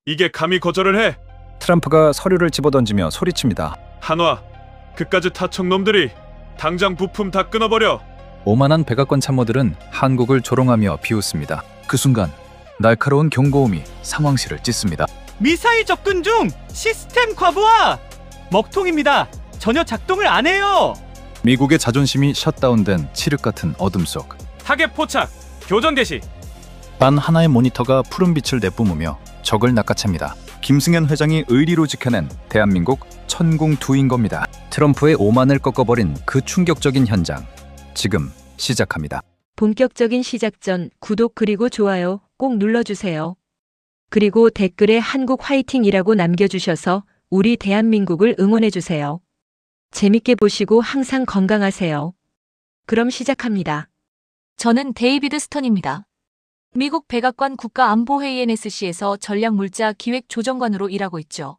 이게 감히 거절을 해? 트럼프가 서류를 집어던지며 소리칩니다. 한화, 그까지 타청놈들이 당장 부품 다 끊어버려. 오만한 백악관 참모들은 한국을 조롱하며 비웃습니다. 그 순간 날카로운 경고음이 상황실을 찢습니다. 미사일 접근 중 시스템 과부하! 먹통입니다. 전혀 작동을 안 해요. 미국의 자존심이 셧다운된 칠흑 같은 어둠 속 타겟 포착, 교전 개시. 단 하나의 모니터가 푸른 빛을 내뿜으며 적을 낚아챕니다. 김승현 회장이 의리로 지켜낸 대한민국 천공두인 겁니다. 트럼프의 오만을 꺾어버린 그 충격적인 현장, 지금 시작합니다. 본격적인 시작 전 구독 그리고 좋아요 꼭 눌러주세요. 그리고 댓글에 한국 화이팅이라고 남겨주셔서 우리 대한민국을 응원해주세요. 재밌게 보시고 항상 건강하세요. 그럼 시작합니다. 저는 데이비드 스턴입니다. 미국 백악관 국가안보회의 NSC에서 전략물자 기획조정관으로 일하고 있죠.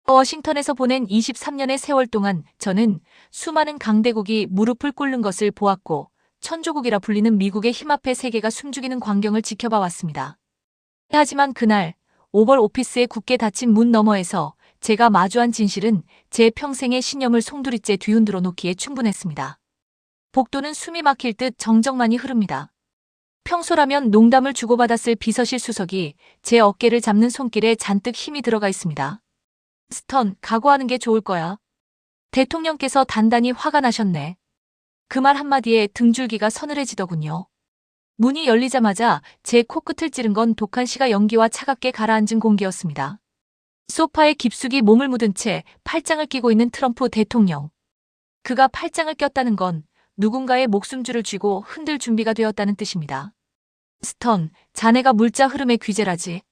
워싱턴에서 보낸 23년의 세월 동안 저는 수많은 강대국이 무릎을 꿇는 것을 보았고 천조국이라 불리는 미국의 힘 앞에 세계가 숨죽이는 광경을 지켜봐 왔습니다. 하지만 그날 오벌 오피스의 굳게 닫힌 문 너머에서 제가 마주한 진실은 제 평생의 신념을 송두리째 뒤흔들어 놓기에 충분했습니다. 복도는 숨이 막힐 듯 정적만이 흐릅니다. 평소라면 농담을 주고받았을 비서실 수석이 제 어깨를 잡는 손길에 잔뜩 힘이 들어가 있습니다. 스턴, 각오하는 게 좋을 거야. 대통령께서 단단히 화가 나셨네. 그 말 한마디에 등줄기가 서늘해지더군요. 문이 열리자마자 제 코끝을 찌른 건 독한 시가 연기와 차갑게 가라앉은 공기였습니다. 소파에 깊숙이 몸을 묻은 채 팔짱을 끼고 있는 트럼프 대통령. 그가 팔짱을 꼈다는 건 누군가의 목숨줄을 쥐고 흔들 준비가 되었다는 뜻입니다. 스턴, 자네가 물자 흐름의 귀재라지.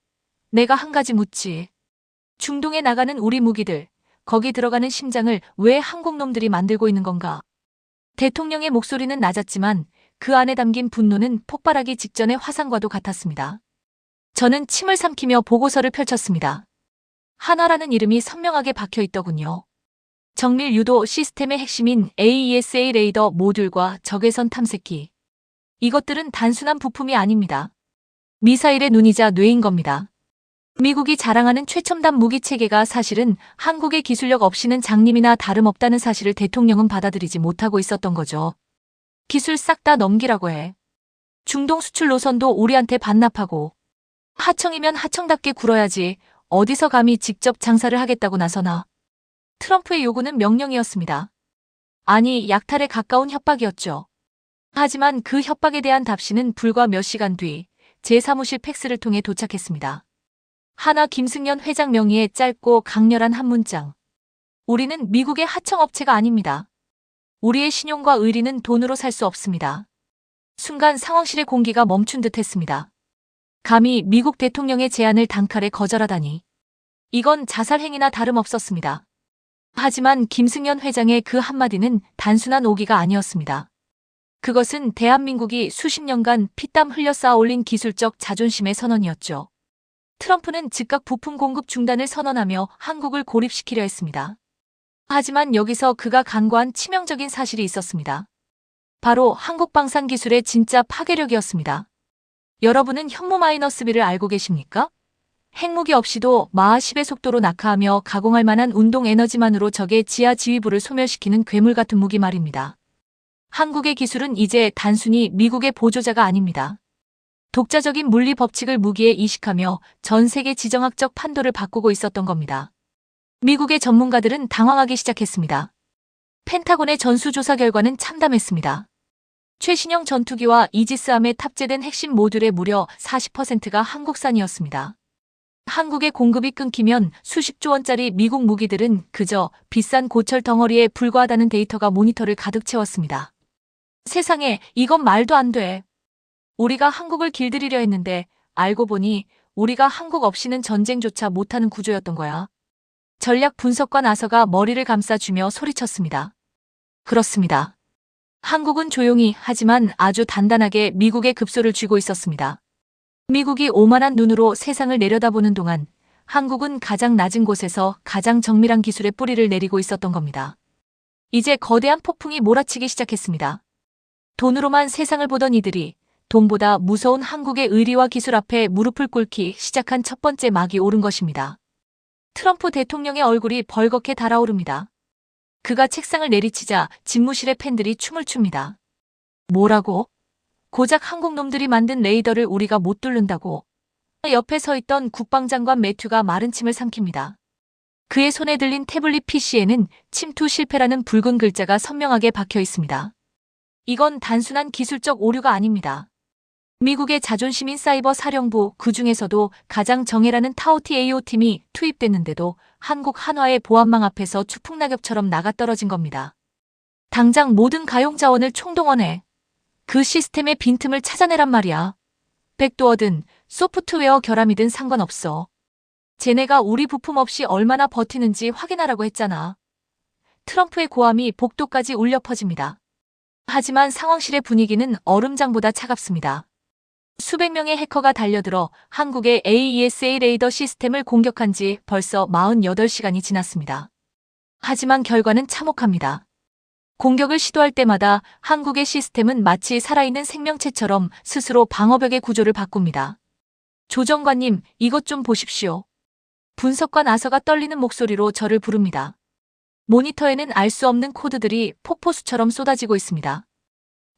내가 한 가지 묻지. 중동에 나가는 우리 무기들, 거기 들어가는 심장을 왜 한국 놈들이 만들고 있는 건가? 대통령의 목소리는 낮았지만 그 안에 담긴 분노는 폭발하기 직전의 화상과도 같았습니다. 저는 침을 삼키며 보고서를 펼쳤습니다. 한화라는 이름이 선명하게 박혀 있더군요. 정밀 유도 시스템의 핵심인 AESA 레이더 모듈과 적외선 탐색기. 이것들은 단순한 부품이 아닙니다. 미사일의 눈이자 뇌인 겁니다. 미국이 자랑하는 최첨단 무기 체계가 사실은 한국의 기술력 없이는 장님이나 다름없다는 사실을 대통령은 받아들이지 못하고 있었던 거죠. 기술 싹 다 넘기라고 해. 중동 수출 노선도 우리한테 반납하고. 하청이면 하청답게 굴어야지 어디서 감히 직접 장사를 하겠다고 나서나. 트럼프의 요구는 명령이었습니다. 아니, 약탈에 가까운 협박이었죠. 하지만 그 협박에 대한 답신은 불과 몇 시간 뒤 제 사무실 팩스를 통해 도착했습니다. 한화 김승현 회장 명의의 짧고 강렬한 한 문장. 우리는 미국의 하청업체가 아닙니다. 우리의 신용과 의리는 돈으로 살 수 없습니다. 순간 상황실의 공기가 멈춘 듯 했습니다. 감히 미국 대통령의 제안을 단칼에 거절하다니. 이건 자살행위나 다름없었습니다. 하지만 김승현 회장의 그 한마디는 단순한 오기가 아니었습니다. 그것은 대한민국이 수십 년간 피땀 흘려 쌓아 올린 기술적 자존심의 선언이었죠. 트럼프는 즉각 부품 공급 중단을 선언하며 한국을 고립시키려 했습니다. 하지만 여기서 그가 간과한 치명적인 사실이 있었습니다. 바로 한국 방산 기술의 진짜 파괴력이었습니다. 여러분은 현무-B를 알고 계십니까? 핵무기 없이도 마하 10의 속도로 낙하하며 가공할 만한 운동 에너지만으로 적의 지하 지휘부를 소멸시키는 괴물 같은 무기 말입니다. 한국의 기술은 이제 단순히 미국의 보조자가 아닙니다. 독자적인 물리 법칙을 무기에 이식하며 전 세계 지정학적 판도를 바꾸고 있었던 겁니다. 미국의 전문가들은 당황하기 시작했습니다. 펜타곤의 전수조사 결과는 참담했습니다. 최신형 전투기와 이지스함에 탑재된 핵심 모듈의 무려 40%가 한국산이었습니다. 한국의 공급이 끊기면 수십조 원짜리 미국 무기들은 그저 비싼 고철 덩어리에 불과하다는 데이터가 모니터를 가득 채웠습니다. 세상에, 이건 말도 안 돼. 우리가 한국을 길들이려 했는데 알고 보니 우리가 한국 없이는 전쟁조차 못하는 구조였던 거야. 전략 분석관 아서가 머리를 감싸주며 소리쳤습니다. 그렇습니다. 한국은 조용히 하지만 아주 단단하게 미국의 급소를 쥐고 있었습니다. 미국이 오만한 눈으로 세상을 내려다보는 동안 한국은 가장 낮은 곳에서 가장 정밀한 기술의 뿌리를 내리고 있었던 겁니다. 이제 거대한 폭풍이 몰아치기 시작했습니다. 돈으로만 세상을 보던 이들이 돈보다 무서운 한국의 의리와 기술 앞에 무릎을 꿇기 시작한 첫 번째 막이 오른 것입니다. 트럼프 대통령의 얼굴이 벌겋게 달아오릅니다. 그가 책상을 내리치자 집무실의 팬들이 춤을 춥니다. 뭐라고? 고작 한국 놈들이 만든 레이더를 우리가 못 뚫는다고? 옆에 서 있던 국방장관 매튜가 마른 침을 삼킵니다. 그의 손에 들린 태블릿 PC에는 침투 실패라는 붉은 글자가 선명하게 박혀 있습니다. 이건 단순한 기술적 오류가 아닙니다. 미국의 자존심인 사이버 사령부, 그중에서도 가장 정예라는 타오티 AO팀이 투입됐는데도 한국 한화의 보안망 앞에서 추풍낙엽처럼 나가떨어진 겁니다. 당장 모든 가용 자원을 총동원해 그 시스템의 빈틈을 찾아내란 말이야. 백도어든 소프트웨어 결함이든 상관없어. 쟤네가 우리 부품 없이 얼마나 버티는지 확인하라고 했잖아. 트럼프의 고함이 복도까지 울려 퍼집니다. 하지만 상황실의 분위기는 얼음장보다 차갑습니다. 수백 명의 해커가 달려들어 한국의 AESA 레이더 시스템을 공격한 지 벌써 48시간이 지났습니다. 하지만 결과는 참혹합니다. 공격을 시도할 때마다 한국의 시스템은 마치 살아있는 생명체처럼 스스로 방어벽의 구조를 바꿉니다. 조정관님, 이것 좀 보십시오. 분석관 아서가 떨리는 목소리로 저를 부릅니다. 모니터에는 알 수 없는 코드들이 폭포수처럼 쏟아지고 있습니다.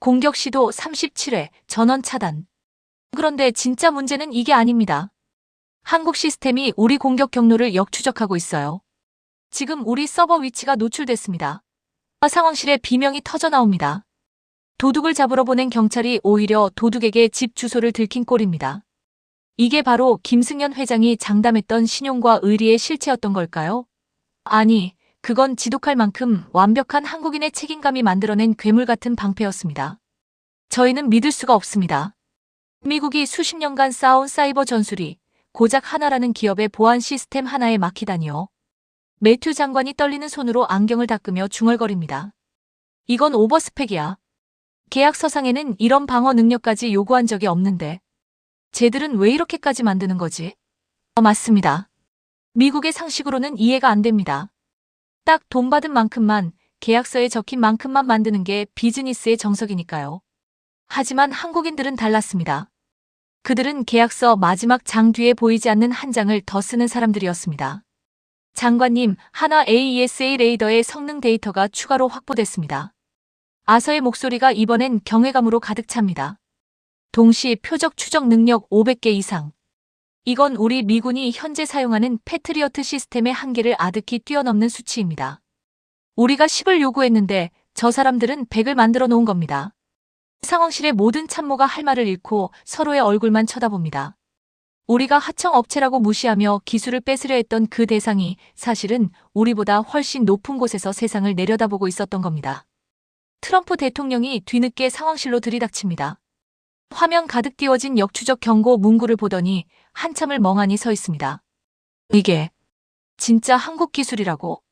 공격 시도 37회, 전원 차단. 그런데 진짜 문제는 이게 아닙니다. 한국 시스템이 우리 공격 경로를 역추적하고 있어요. 지금 우리 서버 위치가 노출됐습니다. 상황실에 비명이 터져 나옵니다. 도둑을 잡으러 보낸 경찰이 오히려 도둑에게 집 주소를 들킨 꼴입니다. 이게 바로 김승연 회장이 장담했던 신용과 의리의 실체였던 걸까요? 아니, 그건 지독할 만큼 완벽한 한국인의 책임감이 만들어낸 괴물 같은 방패였습니다. 저희는 믿을 수가 없습니다. 미국이 수십 년간 쌓아온 사이버 전술이 고작 하나라는 기업의 보안 시스템 하나에 막히다니요. 매튜 장관이 떨리는 손으로 안경을 닦으며 중얼거립니다. 이건 오버스펙이야. 계약서상에는 이런 방어 능력까지 요구한 적이 없는데 쟤들은 왜 이렇게까지 만드는 거지? 맞습니다. 미국의 상식으로는 이해가 안 됩니다. 딱 돈 받은 만큼만, 계약서에 적힌 만큼만 만드는 게 비즈니스의 정석이니까요. 하지만 한국인들은 달랐습니다. 그들은 계약서 마지막 장 뒤에 보이지 않는 한 장을 더 쓰는 사람들이었습니다. 장관님, 한화 AESA 레이더의 성능 데이터가 추가로 확보됐습니다. 아서의 목소리가 이번엔 경외감으로 가득 찹니다. 동시 표적 추적 능력 500개 이상. 이건 우리 미군이 현재 사용하는 패트리어트 시스템의 한계를 아득히 뛰어넘는 수치입니다. 우리가 10을 요구했는데 저 사람들은 100을 만들어 놓은 겁니다. 상황실의 모든 참모가 할 말을 잃고 서로의 얼굴만 쳐다봅니다. 우리가 하청 업체라고 무시하며 기술을 뺏으려 했던 그 대상이 사실은 우리보다 훨씬 높은 곳에서 세상을 내려다보고 있었던 겁니다. 트럼프 대통령이 뒤늦게 상황실로 들이닥칩니다. 화면 가득 띄워진 역추적 경고 문구를 보더니 한참을 멍하니 서 있습니다. 이게 진짜 한국 기술이라고.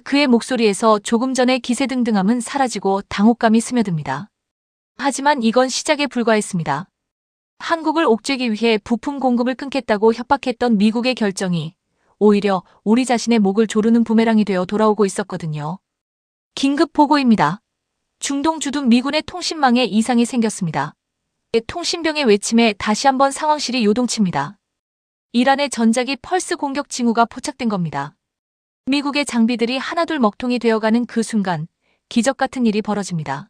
그의 목소리에서 조금 전의 기세등등함은 사라지고 당혹감이 스며듭니다. 하지만 이건 시작에 불과했습니다. 한국을 옥죄기 위해 부품 공급을 끊겠다고 협박했던 미국의 결정이 오히려 우리 자신의 목을 조르는 부메랑이 되어 돌아오고 있었거든요. 긴급 보고입니다. 중동 주둔 미군의 통신망에 이상이 생겼습니다. 통신병의 외침에 다시 한번 상황실이 요동칩니다. 이란의 전자기 펄스 공격 징후가 포착된 겁니다. 미국의 장비들이 하나둘 먹통이 되어가는 그 순간 기적 같은 일이 벌어집니다.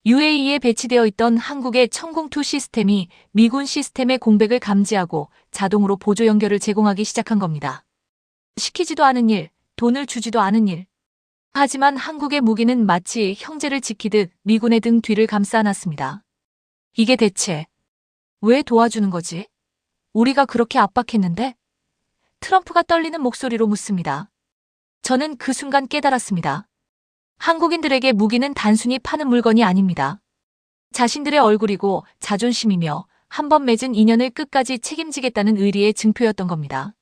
UAE에 배치되어 있던 한국의 천공2 시스템이 미군 시스템의 공백을 감지하고 자동으로 보조 연결을 제공하기 시작한 겁니다. 시키지도 않은 일, 돈을 주지도 않은 일. 하지만 한국의 무기는 마치 형제를 지키듯 미군의 등 뒤를 감싸 안았습니다. 이게 대체 왜 도와주는 거지? 우리가 그렇게 압박했는데? 트럼프가 떨리는 목소리로 묻습니다. 저는 그 순간 깨달았습니다. 한국인들에게 무기는 단순히 파는 물건이 아닙니다. 자신들의 얼굴이고 자존심이며 한 번 맺은 인연을 끝까지 책임지겠다는 의리의 증표였던 겁니다.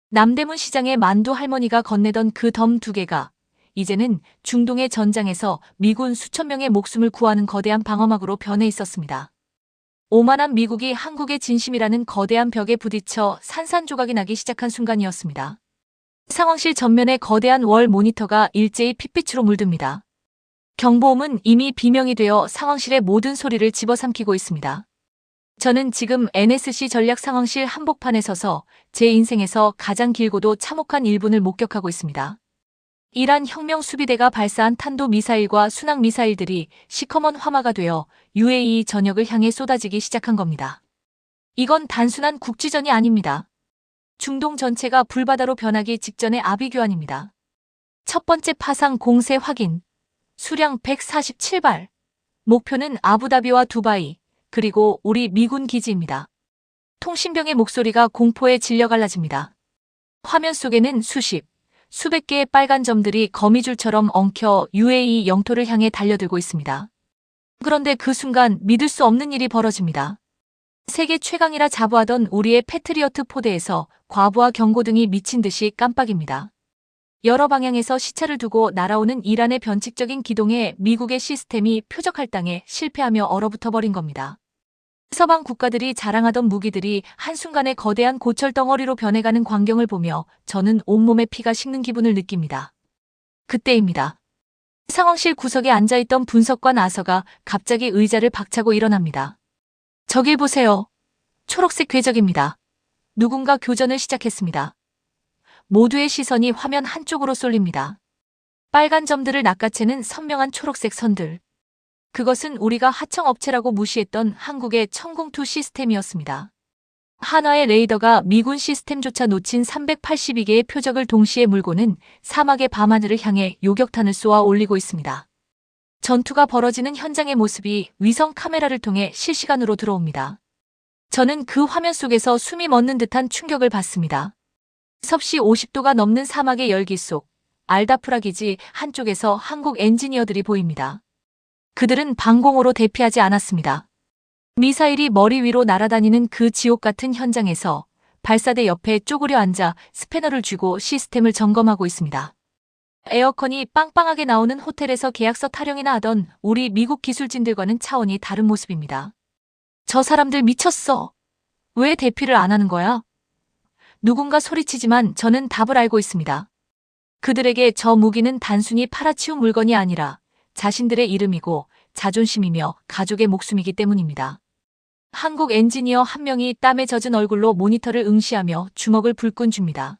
남대문 시장의 만두 할머니가 건네던 그 덤 2개가 이제는 중동의 전장에서 미군 수천 명의 목숨을 구하는 거대한 방어막으로 변해 있었습니다. 오만한 미국이 한국의 진심이라는 거대한 벽에 부딪혀 산산조각이 나기 시작한 순간이었습니다. 상황실 전면의 거대한 월 모니터가 일제히 핏빛으로 물듭니다. 경보음은 이미 비명이 되어 상황실의 모든 소리를 집어삼키고 있습니다. 저는 지금 NSC 전략 상황실 한복판에 서서 제 인생에서 가장 길고도 참혹한 1분을 목격하고 있습니다. 이란 혁명 수비대가 발사한 탄도 미사일과 순항 미사일들이 시커먼 화마가 되어 UAE 전역을 향해 쏟아지기 시작한 겁니다. 이건 단순한 국지전이 아닙니다. 중동 전체가 불바다로 변하기 직전의 아비규환입니다. 첫 번째 파상 공세 확인. 수량 147발. 목표는 아부다비와 두바이, 그리고 우리 미군 기지입니다. 통신병의 목소리가 공포에 질려 갈라집니다. 화면 속에는 수백 개의 빨간 점들이 거미줄처럼 엉켜 UAE 영토를 향해 달려들고 있습니다. 그런데 그 순간 믿을 수 없는 일이 벌어집니다. 세계 최강이라 자부하던 우리의 패트리어트 포대에서 과부하 경고등이 미친 듯이 깜빡입니다. 여러 방향에서 시차를 두고 날아오는 이란의 변칙적인 기동에 미국의 시스템이 표적할 땅에 실패하며 얼어붙어 버린 겁니다. 서방 국가들이 자랑하던 무기들이 한순간에 거대한 고철 덩어리로 변해가는 광경을 보며 저는 온몸에 피가 식는 기분을 느낍니다. 그때입니다. 상황실 구석에 앉아있던 분석관 아서가 갑자기 의자를 박차고 일어납니다. 저길 보세요. 초록색 궤적입니다. 누군가 교전을 시작했습니다. 모두의 시선이 화면 한쪽으로 쏠립니다. 빨간 점들을 낚아채는 선명한 초록색 선들. 그것은 우리가 하청업체라고 무시했던 한국의 천궁2 시스템이었습니다. 하나의 레이더가 미군 시스템조차 놓친 382개의 표적을 동시에 물고는 사막의 밤하늘을 향해 요격탄을 쏘아 올리고 있습니다. 전투가 벌어지는 현장의 모습이 위성 카메라를 통해 실시간으로 들어옵니다. 저는 그 화면 속에서 숨이 멎는 듯한 충격을 받습니다. 섭씨 50도가 넘는 사막의 열기 속 알다프라 기지 한쪽에서 한국 엔지니어들이 보입니다. 그들은 방공호로 대피하지 않았습니다. 미사일이 머리 위로 날아다니는 그 지옥 같은 현장에서 발사대 옆에 쪼그려 앉아 스패너를 쥐고 시스템을 점검하고 있습니다. 에어컨이 빵빵하게 나오는 호텔에서 계약서 타령이나 하던 우리 미국 기술진들과는 차원이 다른 모습입니다. 저 사람들 미쳤어. 왜 대피를 안 하는 거야? 누군가 소리치지만 저는 답을 알고 있습니다. 그들에게 저 무기는 단순히 팔아치운 물건이 아니라 자신들의 이름이고 자존심이며 가족의 목숨이기 때문입니다. 한국 엔지니어 한 명이 땀에 젖은 얼굴로 모니터를 응시하며 주먹을 불끈 줍니다.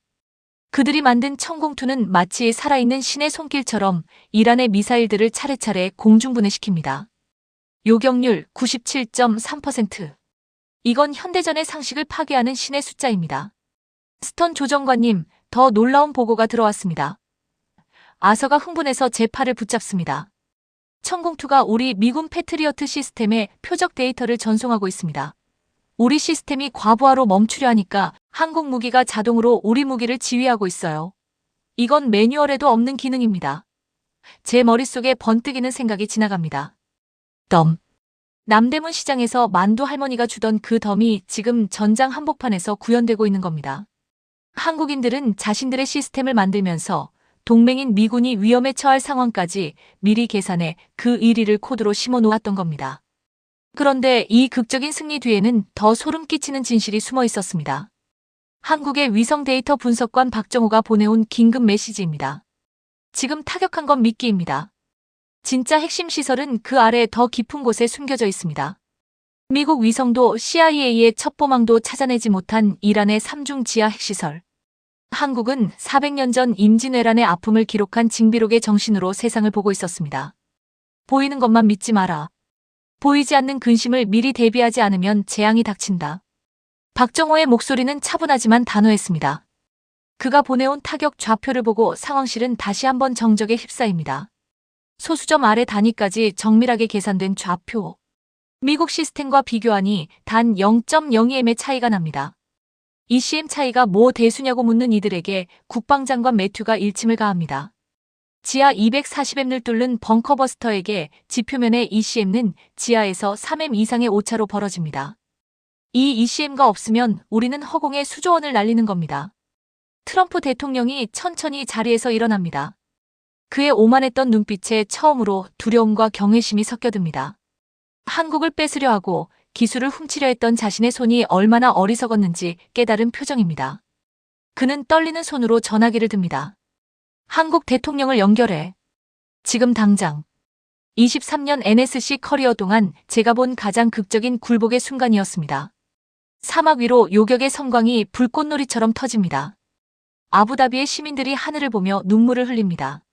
그들이 만든 천궁2는 마치 살아있는 신의 손길처럼 이란의 미사일들을 차례차례 공중분해시킵니다. 요격률 97.3%. 이건 현대전의 상식을 파괴하는 신의 숫자입니다. 스턴 조정관님, 더 놀라운 보고가 들어왔습니다. 아서가 흥분해서 제 팔을 붙잡습니다. 천궁2가 우리 미군 패트리어트 시스템에 표적 데이터를 전송하고 있습니다. 우리 시스템이 과부하로 멈추려 하니까 한국 무기가 자동으로 우리 무기를 지휘하고 있어요. 이건 매뉴얼에도 없는 기능입니다. 제 머릿속에 번뜩이는 생각이 지나갑니다. 덤. 남대문 시장에서 만두 할머니가 주던 그 덤이 지금 전장 한복판에서 구현되고 있는 겁니다. 한국인들은 자신들의 시스템을 만들면서 동맹인 미군이 위험에 처할 상황까지 미리 계산해 그 1위를 코드로 심어 놓았던 겁니다. 그런데 이 극적인 승리 뒤에는 더 소름 끼치는 진실이 숨어 있었습니다. 한국의 위성 데이터 분석관 박정호가 보내온 긴급 메시지입니다. 지금 타격한 건 미끼입니다. 진짜 핵심 시설은 그 아래 더 깊은 곳에 숨겨져 있습니다. 미국 위성도 CIA의 첩보망도 찾아내지 못한 이란의 3중 지하 핵시설. 한국은 400년 전 임진왜란의 아픔을 기록한 징비록의 정신으로 세상을 보고 있었습니다. 보이는 것만 믿지 마라. 보이지 않는 근심을 미리 대비하지 않으면 재앙이 닥친다. 박정호의 목소리는 차분하지만 단호했습니다. 그가 보내온 타격 좌표를 보고 상황실은 다시 한번 정적에 휩싸입니다. 소수점 아래 단위까지 정밀하게 계산된 좌표. 미국 시스템과 비교하니 단 0.02m의 차이가 납니다. ECM 차이가 뭐 대수냐고 묻는 이들에게 국방장관 매튜가 일침을 가합니다. 지하 240m를 뚫는 벙커버스터에게 지표면의 ECM는 지하에서 3m 이상의 오차로 벌어집니다. 이 ECM가 없으면 우리는 허공에 수조원을 날리는 겁니다. 트럼프 대통령이 천천히 자리에서 일어납니다. 그의 오만했던 눈빛에 처음으로 두려움과 경외심이 섞여듭니다. 한국을 뺏으려 하고 기술을 훔치려 했던 자신의 손이 얼마나 어리석었는지 깨달은 표정입니다. 그는 떨리는 손으로 전화기를 듭니다. 한국 대통령을 연결해. 지금 당장. 23년 NSC 커리어 동안 제가 본 가장 극적인 굴복의 순간이었습니다. 사막 위로 요격의 섬광이 불꽃놀이처럼 터집니다. 아부다비의 시민들이 하늘을 보며 눈물을 흘립니다.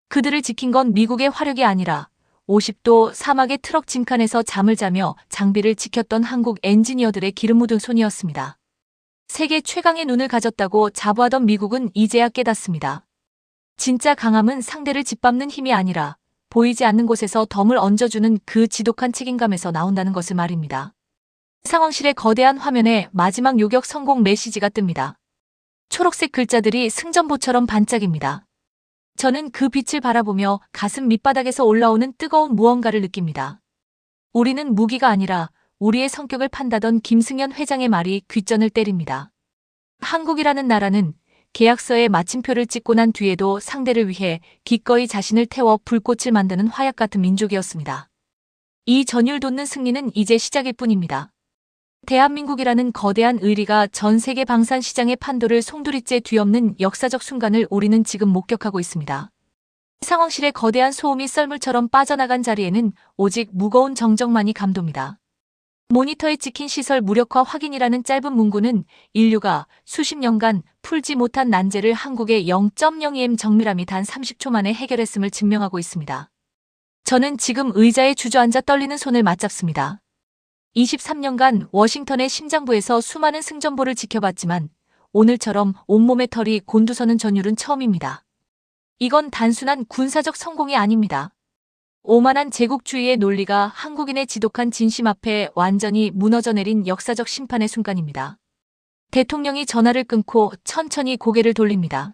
그들을 지킨 건 미국의 화력이 아니라 50도 사막의 트럭 짐칸에서 잠을 자며 장비를 지켰던 한국 엔지니어들의 기름 묻은 손이었습니다. 세계 최강의 눈을 가졌다고 자부하던 미국은 이제야 깨닫습니다. 진짜 강함은 상대를 짓밟는 힘이 아니라 보이지 않는 곳에서 덤을 얹어주는 그 지독한 책임감에서 나온다는 것을 말입니다. 상황실의 거대한 화면에 마지막 요격 성공 메시지가 뜹니다. 초록색 글자들이 승전보처럼 반짝입니다. 저는 그 빛을 바라보며 가슴 밑바닥에서 올라오는 뜨거운 무언가를 느낍니다. 우리는 무기가 아니라 우리의 성격을 판다던 김승현 회장의 말이 귓전을 때립니다. 한국이라는 나라는 계약서에 마침표를 찍고 난 뒤에도 상대를 위해 기꺼이 자신을 태워 불꽃을 만드는 화약 같은 민족이었습니다. 이 전율 돋는 승리는 이제 시작일 뿐입니다. 대한민국이라는 거대한 의리가 전 세계 방산 시장의 판도를 송두리째 뒤엎는 역사적 순간을 우리는 지금 목격하고 있습니다. 상황실의 거대한 소음이 썰물처럼 빠져나간 자리에는 오직 무거운 정적만이 감돕니다. 모니터에 찍힌 시설 무력화 확인이라는 짧은 문구는 인류가 수십 년간 풀지 못한 난제를 한국의 0.02m 정밀함이 단 30초 만에 해결했음을 증명하고 있습니다. 저는 지금 의자에 주저앉아 떨리는 손을 맞잡습니다. 23년간 워싱턴의 심장부에서 수많은 승전보를 지켜봤지만 오늘처럼 온몸에 털이 곤두서는 전율은 처음입니다. 이건 단순한 군사적 성공이 아닙니다. 오만한 제국주의의 논리가 한국인의 지독한 진심 앞에 완전히 무너져 내린 역사적 심판의 순간입니다. 대통령이 전화를 끊고 천천히 고개를 돌립니다.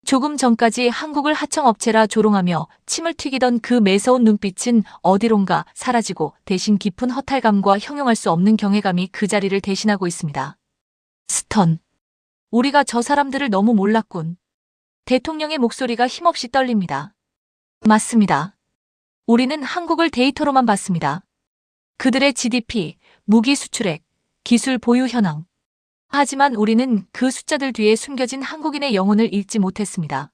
조금 전까지 한국을 하청업체라 조롱하며 침을 튀기던 그 매서운 눈빛은 어디론가 사라지고 대신 깊은 허탈감과 형용할 수 없는 경외감이 그 자리를 대신하고 있습니다. 스턴. 우리가 저 사람들을 너무 몰랐군. 대통령의 목소리가 힘없이 떨립니다. 맞습니다. 우리는 한국을 데이터로만 봤습니다. 그들의 GDP, 무기 수출액, 기술 보유 현황. 하지만 우리는 그 숫자들 뒤에 숨겨진 한국인의 영혼을 읽지 못했습니다.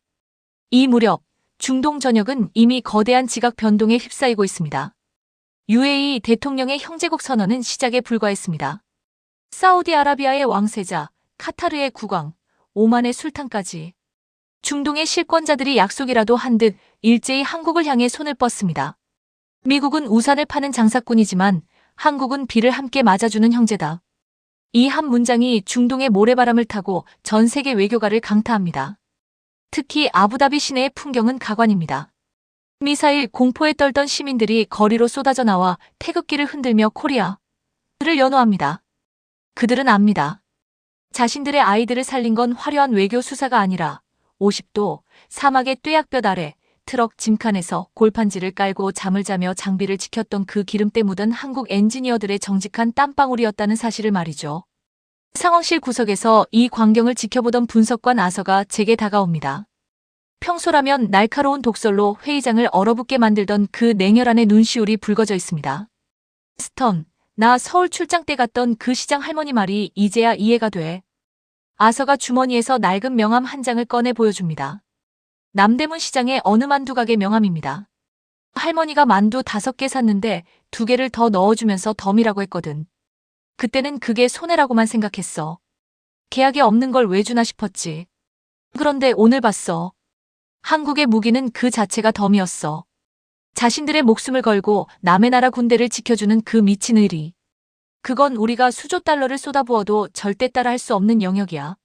이 무렵 중동 전역은 이미 거대한 지각 변동에 휩싸이고 있습니다. UAE 대통령의 형제국 선언은 시작에 불과했습니다. 사우디아라비아의 왕세자, 카타르의 국왕, 오만의 술탄까지 중동의 실권자들이 약속이라도 한 듯 일제히 한국을 향해 손을 뻗습니다. 미국은 우산을 파는 장사꾼이지만 한국은 비를 함께 맞아주는 형제다. 이 한 문장이 중동의 모래바람을 타고 전 세계 외교가를 강타합니다. 특히 아부다비 시내의 풍경은 가관입니다. 미사일 공포에 떨던 시민들이 거리로 쏟아져 나와 태극기를 흔들며 코리아를 연호합니다. 그들은 압니다. 자신들의 아이들을 살린 건 화려한 외교 수사가 아니라 50도 사막의 뙤약볕 아래 트럭 짐칸에서 골판지를 깔고 잠을 자며 장비를 지켰던 그 기름때 묻은 한국 엔지니어들의 정직한 땀방울이었다는 사실을 말이죠. 상황실 구석에서 이 광경을 지켜보던 분석관 아서가 제게 다가옵니다. 평소라면 날카로운 독설로 회의장을 얼어붙게 만들던 그 냉혈한의 눈시울이 붉어져 있습니다. 스턴, 나 서울 출장 때 갔던 그 시장 할머니 말이 이제야 이해가 돼. 아서가 주머니에서 낡은 명함 한 장을 꺼내 보여줍니다. 남대문 시장의 어느 만두 가게 명함입니다. 할머니가 만두 5개 샀는데 2개를 더 넣어주면서 덤이라고 했거든. 그때는 그게 손해라고만 생각했어. 계약에 없는 걸 왜 주나 싶었지. 그런데 오늘 봤어. 한국의 무기는 그 자체가 덤이었어. 자신들의 목숨을 걸고 남의 나라 군대를 지켜주는 그 미친 의리. 그건 우리가 수조 달러를 쏟아부어도 절대 따라할 수 없는 영역이야.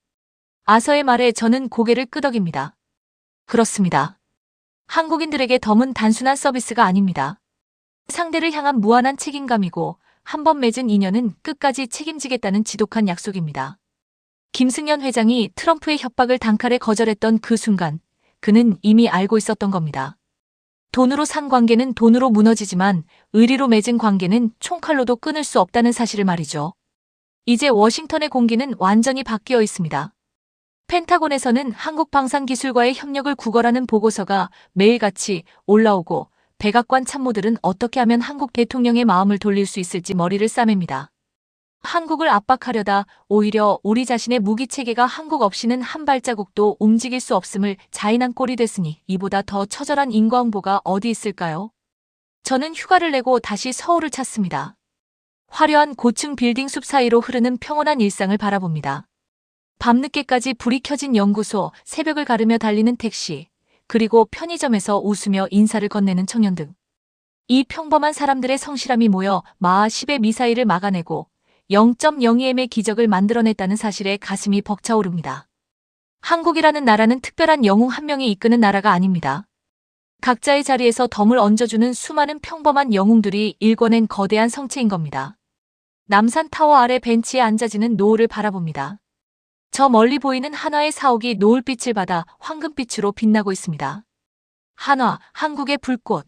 아서의 말에 저는 고개를 끄덕입니다. 그렇습니다. 한국인들에게 덤은 단순한 서비스가 아닙니다. 상대를 향한 무한한 책임감이고 한 번 맺은 인연은 끝까지 책임지겠다는 지독한 약속입니다. 김승현 회장이 트럼프의 협박을 단칼에 거절했던 그 순간 그는 이미 알고 있었던 겁니다. 돈으로 산 관계는 돈으로 무너지지만 의리로 맺은 관계는 총칼로도 끊을 수 없다는 사실을 말이죠. 이제 워싱턴의 공기는 완전히 바뀌어 있습니다. 펜타곤에서는 한국 방산기술과의 협력을 구걸하는 보고서가 매일같이 올라오고 백악관 참모들은 어떻게 하면 한국 대통령의 마음을 돌릴 수 있을지 머리를 싸맵니다. 한국을 압박하려다 오히려 우리 자신의 무기체계가 한국 없이는 한 발자국도 움직일 수 없음을 자인한 꼴이 됐으니 이보다 더 처절한 인과응보가 어디 있을까요? 저는 휴가를 내고 다시 서울을 찾습니다. 화려한 고층 빌딩 숲 사이로 흐르는 평온한 일상을 바라봅니다. 밤늦게까지 불이 켜진 연구소, 새벽을 가르며 달리는 택시, 그리고 편의점에서 웃으며 인사를 건네는 청년 등. 이 평범한 사람들의 성실함이 모여 마하 10의 미사일을 막아내고 0.02m의 기적을 만들어냈다는 사실에 가슴이 벅차오릅니다. 한국이라는 나라는 특별한 영웅 한 명이 이끄는 나라가 아닙니다. 각자의 자리에서 덤을 얹어주는 수많은 평범한 영웅들이 일궈낸 거대한 성체인 겁니다. 남산 타워 아래 벤치에 앉아지는 노을을 바라봅니다. 저 멀리 보이는 한화의 사옥이 노을빛을 받아 황금빛으로 빛나고 있습니다. 한화, 한국의 불꽃.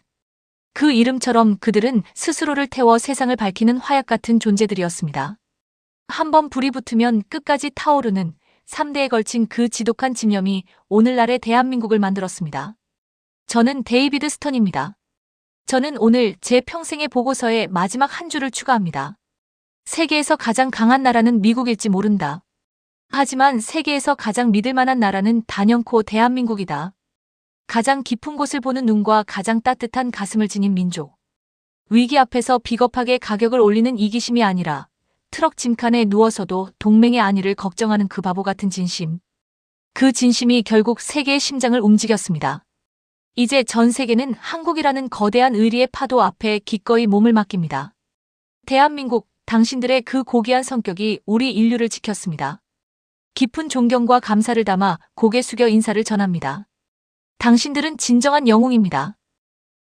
그 이름처럼 그들은 스스로를 태워 세상을 밝히는 화약 같은 존재들이었습니다. 한번 불이 붙으면 끝까지 타오르는 3대에 걸친 그 지독한 집념이 오늘날의 대한민국을 만들었습니다. 저는 데이비드 스턴입니다. 저는 오늘 제 평생의 보고서에 마지막 한 줄을 추가합니다. 세계에서 가장 강한 나라는 미국일지 모른다. 하지만 세계에서 가장 믿을 만한 나라는 단연코 대한민국이다. 가장 깊은 곳을 보는 눈과 가장 따뜻한 가슴을 지닌 민족. 위기 앞에서 비겁하게 가격을 올리는 이기심이 아니라 트럭 짐칸에 누워서도 동맹의 안위를 걱정하는 그 바보 같은 진심. 그 진심이 결국 세계의 심장을 움직였습니다. 이제 전 세계는 한국이라는 거대한 의리의 파도 앞에 기꺼이 몸을 맡깁니다. 대한민국, 당신들의 그 고귀한 성격이 우리 인류를 지켰습니다. 깊은 존경과 감사를 담아 고개 숙여 인사를 전합니다. 당신들은 진정한 영웅입니다.